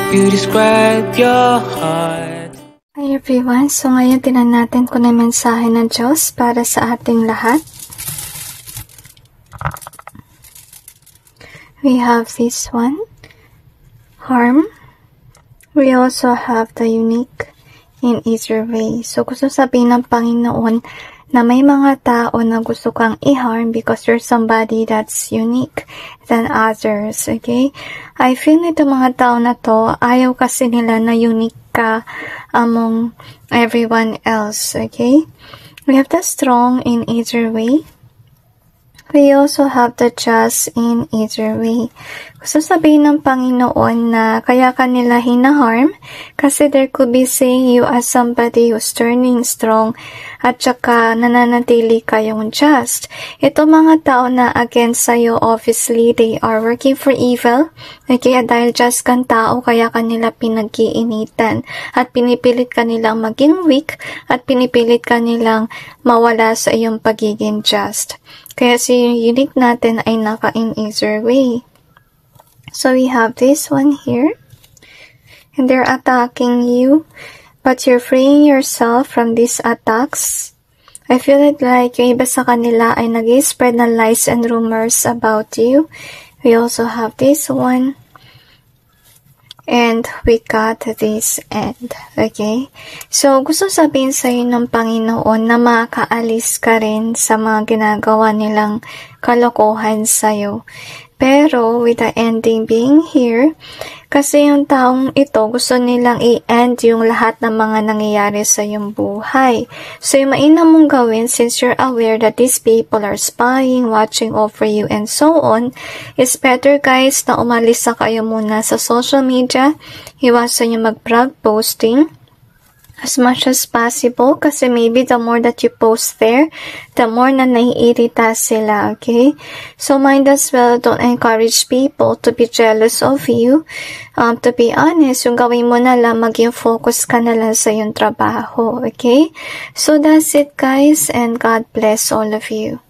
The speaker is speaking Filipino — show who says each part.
Speaker 1: you describe your heart.
Speaker 2: Hi everyone, so ngayon tinan natin kung ano mensahe ng Diyos para sa ating lahat. We have this one, harm. We also have the unique in either way. So gusto sabihin ng Panginoon na may mga tao na gusto kang i-harm because you're somebody that's unique than others, okay? I feel nito mga tao na to, ayaw kasi nila na unique ka among everyone else, okay? We have the strong in either way. We also have the just in either way. Gusto sabihin ng Panginoon na kaya kanila hinaharm kasi there could be saying you as somebody who's turning strong at saka nananatili kayong just. Ito mga tao na against sa'yo, obviously, they are working for evil. Okay, dahil just kang tao, kaya kanila pinag-iinitan at pinipilit kanilang maging weak at pinipilit kanilang mawala sa iyong pagiging just. Kaya si unique natin ay naka-in either way. So we have this one here. And they're attacking you. But you're freeing yourself from these attacks. I feel it like yung iba sa kanila ay nag-spread na lies and rumors about you. We also have this one. And we got this end. Okay? So, gusto sabihin sa'yo ng Panginoon na makaalis ka rin sa mga ginagawa nilang kalokohan sa'yo. Pero, with the ending being here, kasi yung taong ito, gusto nilang i-end yung lahat ng mga nangyayari sa iyong buhay. So, yung mainam mong gawin, since you're aware that these people are spying, watching over you, and so on, is better guys na umalis na kayo muna sa social media. Iwasan yung mag-brag posting as much as possible kasi maybe the more that you post there, the more na naiirita sila, okay? So, might as well don't encourage people to be jealous of you. To be honest, yung gawin mo na lang, maging focus ka na lang sa yung trabaho, okay? So, that's it guys, and God bless all of you.